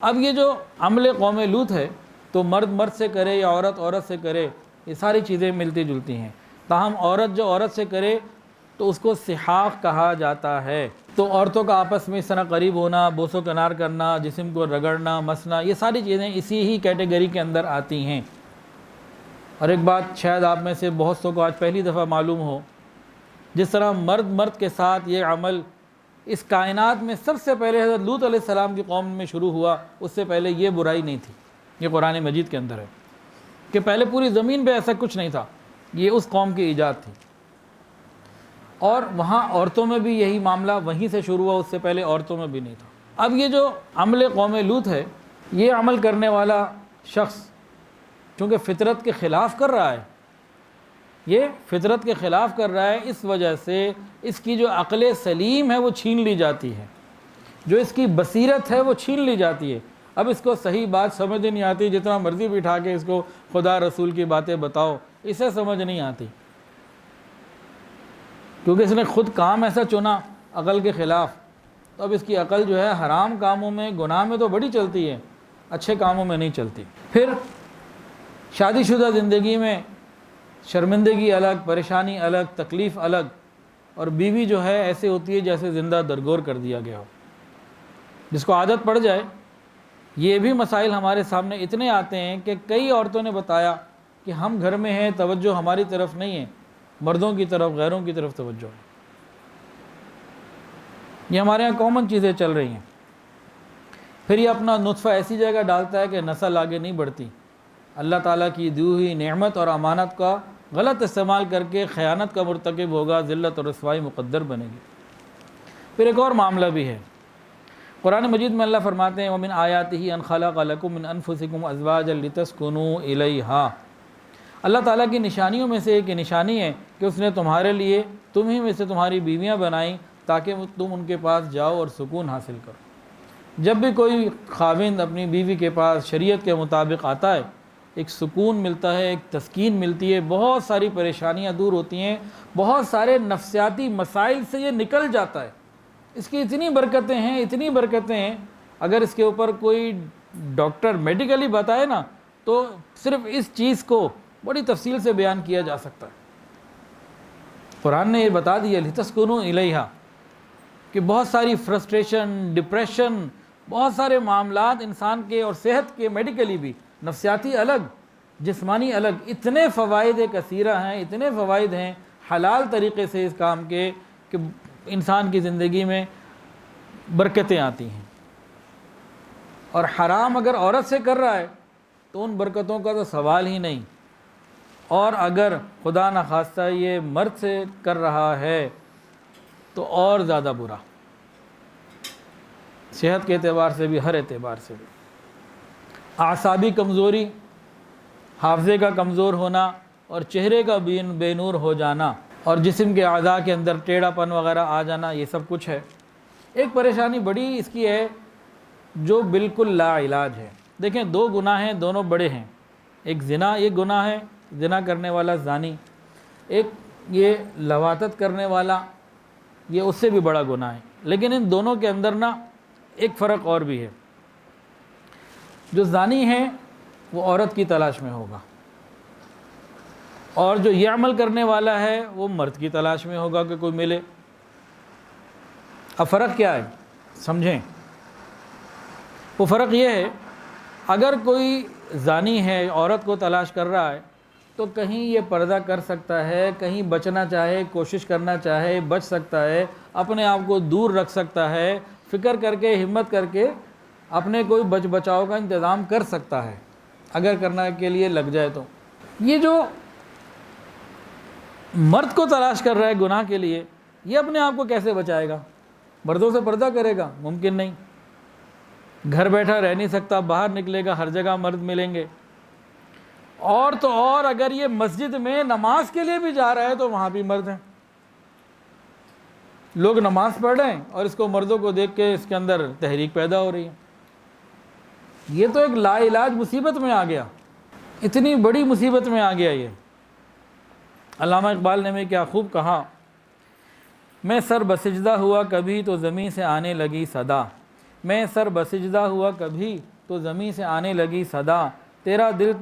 اب یہ جو عمل قوم لوط ہے تو مرد مرد سے کرے یا عورت عورت سے کرے، یہ ساری چیزیں ملتی جلتی ہیں، تاہم عورت جو عورت سے کرے تو اس کو سحاق کہا جاتا ہے۔ تو عورتوں کا آپس میں اس طرح قریب ہونا، بوس و کنار کرنا، جسم کو رگڑنا، مسنا، یہ ساری چیزیں اسی ہی کیٹیگری کے اندر آتی ہیں۔ اور ایک بات شاید آپ میں سے بہت سو کو آج پہلی دفعہ معلوم ہو، جس طرح مرد مرد کے ساتھ یہ عمل اس کائنات میں سب سے پہلے حضرت لوط علیہ السلام کی قوم میں شروع ہوا، اس سے پہلے یہ برائی نہیں تھی۔ یہ قرآن مجید کے اندر ہے کہ پہلے پوری زمین پہ ایسا کچھ نہیں تھا، یہ اس قوم کی ایجاد تھی۔ اور وہاں عورتوں میں بھی یہی معاملہ وہیں سے شروع ہوا، اس سے پہلے عورتوں میں بھی نہیں تھا۔ اب یہ جو عمل قوم لوط ہے، یہ عمل کرنے والا شخص چونکہ فطرت کے خلاف کر رہا ہے، یہ فطرت کے خلاف کر رہا ہے، اس وجہ سے اس کی جو عقل سلیم ہے وہ چھین لی جاتی ہے، جو اس کی بصیرت ہے وہ چھین لی جاتی ہے۔ اب اس کو صحیح بات سمجھ نہیں آتی، جتنا مرضی بٹھا کے اس کو خدا رسول کی باتیں بتاؤ، اسے سمجھ نہیں آتی، کیونکہ اس نے خود کام ایسا چنا عقل کے خلاف۔ تو اب اس کی عقل جو ہے حرام کاموں میں، گناہ میں تو بڑی چلتی ہے، اچھے کاموں میں نہیں چلتی۔ پھر شادی شدہ زندگی میں شرمندگی الگ، پریشانی الگ، تکلیف الگ، اور بیوی جو ہے ایسے ہوتی ہے جیسے زندہ درگور کر دیا گیا ہو، جس کو عادت پڑ جائے۔ یہ بھی مسائل ہمارے سامنے اتنے آتے ہیں کہ کئی عورتوں نے بتایا کہ ہم گھر میں ہیں، توجہ ہماری طرف نہیں ہے، مردوں کی طرف، غیروں کی طرف توجہ ہے۔ یہ ہمارے یہاں کامن چیزیں چل رہی ہیں۔ پھر یہ اپنا نطفہ ایسی جگہ ڈالتا ہے کہ نسل آگے نہیں بڑھتی، اللہ تعالیٰ کی دی ہوئی نعمت اور امانت کا غلط استعمال کر کے خیانت کا مرتکب ہوگا، ذلت اور رسوائی مقدر بنے گی۔ پھر ایک اور معاملہ بھی ہے، قرآن مجید میں اللہ فرماتے ہیں وَمِنْ آیَاتِهِ أَنْ خَلَقَ لَكُم مِّنْ أَنفُسِكُمْ أَزْوَاجًا لِتَسْكُنُوا إِلَيْهَا۔ اللہ تعالیٰ کی نشانیوں میں سے ایک نشانی ہے کہ اس نے تمہارے لیے تمہیں میں سے تمہاری بیویاں بنائیں تاکہ تم ان کے پاس جاؤ اور سکون حاصل کرو۔ جب بھی کوئی خاوند اپنی بیوی کے پاس شریعت کے مطابق آتا ہے، ایک سکون ملتا ہے، ایک تسکین ملتی ہے، بہت ساری پریشانیاں دور ہوتی ہیں، بہت سارے نفسیاتی مسائل سے یہ نکل جاتا ہے۔ اس کی اتنی برکتیں ہیں، اتنی برکتیں ہیں، اگر اس کے اوپر کوئی ڈاکٹر میڈیکلی بتائے نا تو صرف اس چیز کو بڑی تفصیل سے بیان کیا جا سکتا ہے۔ قرآن نے یہ بتا دیا لِتَسْكُنُوا إِلَيْهَا کہ بہت ساری فرسٹریشن، ڈپریشن، بہت سارے معاملات انسان کے اور صحت کے میڈیکلی بھی، نفسیاتی الگ، جسمانی الگ، اتنے فوائد کثیرہ ہیں، اتنے فوائد ہیں حلال طریقے سے اس کام کے کہ انسان کی زندگی میں برکتیں آتی ہیں۔ اور حرام اگر عورت سے کر رہا ہے تو ان برکتوں کا تو سوال ہی نہیں، اور اگر خدا نخواستہ یہ مرد سے کر رہا ہے تو اور زیادہ برا، صحت کے اعتبار سے بھی، ہر اعتبار سے بھی۔ اعصابی کمزوری، حافظے کا کمزور ہونا، اور چہرے کا بے نور ہو جانا، اور جسم کے اعضاء کے اندر ٹیڑھا پن وغیرہ آ جانا، یہ سب کچھ ہے۔ ایک پریشانی بڑی اس کی ہے جو بالکل لا علاج ہے۔ دیکھیں، دو گناہ ہیں، دونوں بڑے ہیں۔ ایک زنا، یہ گناہ ہے، زنا کرنے والا زانی۔ ایک یہ لواطت کرنے والا، یہ اس سے بھی بڑا گناہ ہے۔ لیکن ان دونوں کے اندر نا ایک فرق اور بھی ہے۔ جو زانی ہے وہ عورت کی تلاش میں ہوگا، اور جو یہ عمل کرنے والا ہے وہ مرد کی تلاش میں ہوگا کہ کوئی ملے۔ اب فرق کیا ہے سمجھیں۔ وہ فرق یہ ہے، اگر کوئی زانی ہے، عورت کو تلاش کر رہا ہے، تو کہیں یہ پردہ کر سکتا ہے، کہیں بچنا چاہے، کوشش کرنا چاہے، بچ سکتا ہے، اپنے آپ کو دور رکھ سکتا ہے، فکر کر کے، ہمت کر کے اپنے کوئی بچ بچاؤ کا انتظام کر سکتا ہے، اگر کرنے کے لیے لگ جائے تو۔ یہ جو مرد کو تلاش کر رہا ہے گناہ کے لیے، یہ اپنے آپ کو کیسے بچائے گا؟ مردوں سے پردہ کرے گا؟ ممکن نہیں۔ گھر بیٹھا رہ نہیں سکتا، باہر نکلے گا، ہر جگہ مرد ملیں گے۔ اور تو اور اگر یہ مسجد میں نماز کے لیے بھی جا رہا ہے تو وہاں بھی مرد ہیں، لوگ نماز پڑھ رہے ہیں اور اس کو مردوں کو دیکھ کے اس کے اندر تحریک پیدا ہو رہی ہے۔ یہ تو ایک لا علاج مصیبت میں آ گیا، اتنی بڑی مصیبت میں آ گیا یہ۔ علامہ اقبال نے میں کیا خوب کہا، میں سر بسجدہ ہوا کبھی تو زمین سے آنے لگی صدا، میں سر بسجدہ ہوا کبھی تو زمین سے آنے لگی صدا، تیرا دل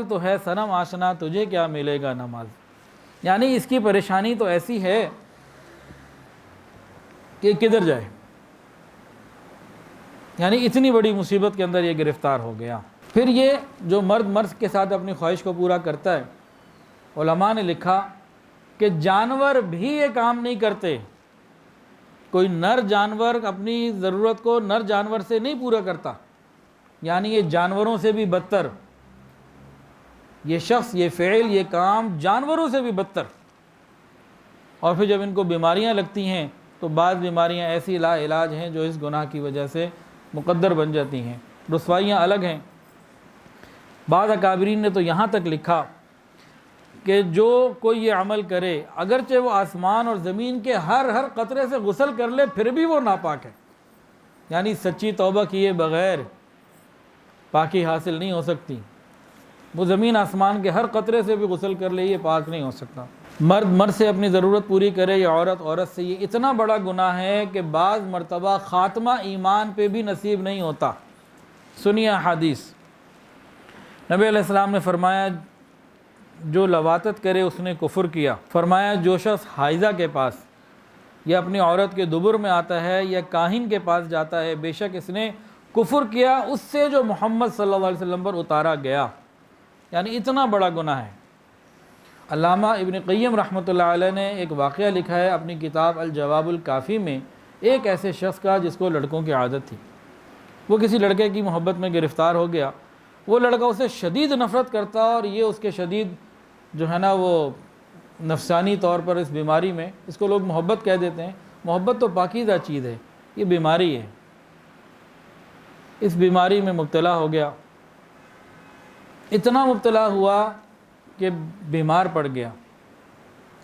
تو ہے صنم آشنا، تجھے کیا ملے گا نماز۔ یعنی اس کی پریشانی تو ایسی ہے کہ کدھر جائے، یعنی اتنی بڑی مصیبت کے اندر یہ گرفتار ہو گیا۔ پھر یہ جو مرد کے ساتھ اپنی خواہش کو پورا کرتا ہے، علماء نے لکھا کہ جانور بھی یہ کام نہیں کرتے، کوئی نر جانور اپنی ضرورت کو نر جانور سے نہیں پورا کرتا، یعنی یہ جانوروں سے بھی بدتر، یہ شخص، یہ فعل، یہ کام جانوروں سے بھی بدتر۔ اور پھر جب ان کو بیماریاں لگتی ہیں تو بعض بیماریاں ایسی لا علاج ہیں جو اس گناہ کی وجہ سے مقدر بن جاتی ہیں، رسوائیاں الگ ہیں۔ بعض اکابرین نے تو یہاں تک لکھا کہ جو کوئی یہ عمل کرے اگرچہ وہ آسمان اور زمین کے ہر قطرے سے غسل کر لے پھر بھی وہ ناپاک ہے، یعنی سچی توبہ کیے بغیر پاکی حاصل نہیں ہو سکتی۔ وہ زمین آسمان کے ہر قطرے سے بھی غسل کر لے، یہ پاک نہیں ہو سکتا۔ مرد سے اپنی ضرورت پوری کرے یا عورت سے، یہ اتنا بڑا گناہ ہے کہ بعض مرتبہ خاتمہ ایمان پہ بھی نصیب نہیں ہوتا۔ سنیے حدیث، نبی علیہ السلام نے فرمایا جو لواطت کرے اس نے کفر کیا۔ فرمایا جو شخص حائضہ کے پاس یا اپنی عورت کے دبر میں آتا ہے یا کاہن کے پاس جاتا ہے، بے شک اس نے کفر کیا اس سے جو محمد صلی اللہ علیہ وسلم پر اتارا گیا، یعنی اتنا بڑا گناہ ہے۔ علامہ ابن قیم رحمۃ اللہ علیہ نے ایک واقعہ لکھا ہے اپنی کتاب الجواب الکافی میں، ایک ایسے شخص کا جس کو لڑکوں کی عادت تھی، وہ کسی لڑکے کی محبت میں گرفتار ہو گیا، وہ لڑکا اسے شدید نفرت کرتا اور یہ اس کے شدید جو ہے نا وہ نفسانی طور پر اس بیماری میں، اس کو لوگ محبت کہہ دیتے ہیں، محبت تو پاکیزہ چیز ہے، یہ بیماری ہے، اس بیماری میں مبتلا ہو گیا، اتنا مبتلا ہوا کہ بیمار پڑ گیا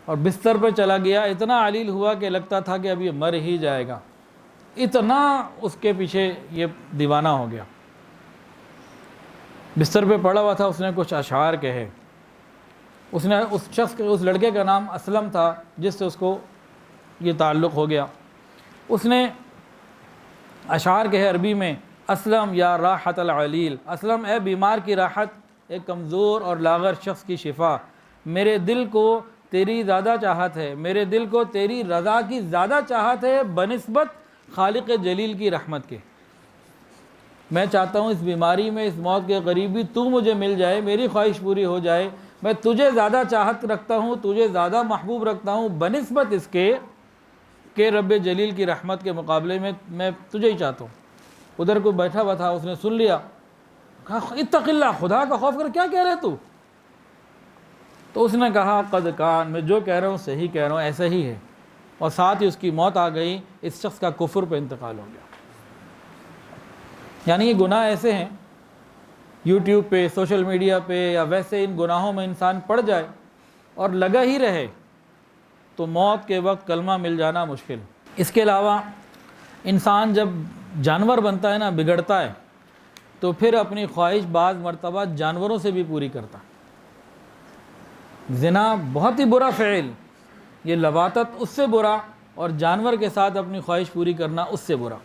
اور بستر پہ چلا گیا، اتنا علیل ہوا کہ لگتا تھا کہ اب یہ مر ہی جائے گا، اتنا اس کے پیچھے یہ دیوانہ ہو گیا۔ بستر پہ پڑا ہوا تھا، اس نے کچھ اشعار کہے، اس نے اس لڑکے کا نام اسلم تھا جس سے اس کو یہ تعلق ہو گیا، اس نے اشعار کہے عربی میں، اسلم یا راحت العلیل، اسلم اے بیمار کی راحت، ایک کمزور اور لاغر شخص کی شفا، میرے دل کو تیری زیادہ چاہت ہے، میرے دل کو تیری رضا کی زیادہ چاہت ہے بنسبت خالق جلیل کی رحمت کے، میں چاہتا ہوں اس بیماری میں، اس موت کے قریب بھی تو مجھے مل جائے، میری خواہش پوری ہو جائے، میں تجھے زیادہ چاہت رکھتا ہوں، تجھے زیادہ محبوب رکھتا ہوں بنسبت اس کے کہ رب جلیل کی رحمت کے مقابلے میں میں تجھے ہی چاہتا ہوں۔ ادھر کوئی بیٹھا ہوا تھا، اس نے سن لیا، کہا اتق اللہ، خدا کا خوف کر، کیا کہہ رہے تو اس نے کہا قد کان، میں جو کہہ رہا ہوں صحیح کہہ رہا ہوں، ایسا ہی ہے، اور ساتھ ہی اس کی موت آ گئی، اس شخص کا کفر پہ انتقال ہو گیا۔ یعنی یہ گناہ ایسے ہیں، یوٹیوب پہ، سوشل میڈیا پہ یا ویسے ان گناہوں میں انسان پڑ جائے اور لگا ہی رہے تو موت کے وقت کلمہ مل جانا مشکل۔ اس کے علاوہ انسان جب جانور بنتا ہے نا، بگڑتا ہے، تو پھر اپنی خواہش بعض مرتبہ جانوروں سے بھی پوری کرتا۔ زنا بہت ہی برا فعل، یہ لواطت اس سے برا، اور جانور کے ساتھ اپنی خواہش پوری کرنا اس سے برا۔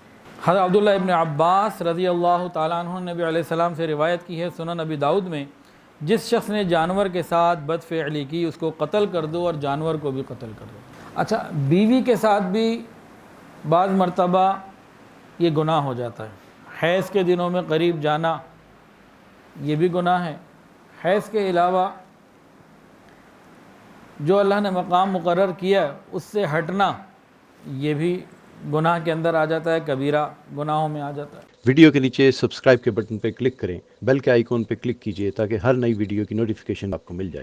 حضرت عبداللہ ابن عباس رضی اللہ تعالیٰ عنہ نے نبی علیہ السلام سے روایت کی ہے سنن ابی داؤد میں، جس شخص نے جانور کے ساتھ بد فعلی کی اس کو قتل کر دو اور جانور کو بھی قتل کر دو۔ اچھا، بیوی کے ساتھ بھی بعض مرتبہ یہ گناہ ہو جاتا ہے، حیض کے دنوں میں قریب جانا یہ بھی گناہ ہے۔ حیض کے علاوہ جو اللہ نے مقام مقرر کیا اس سے ہٹنا یہ بھی گناہ کے اندر آ جاتا ہے، کبیرہ گناہوں میں آ جاتا ہے۔ ویڈیو کے نیچے سبسکرائب کے بٹن پہ کلک کریں، بیل کے آئیکن پہ کلک کیجئے تاکہ ہر نئی ویڈیو کی نوٹیفیکیشن آپ کو مل جائے۔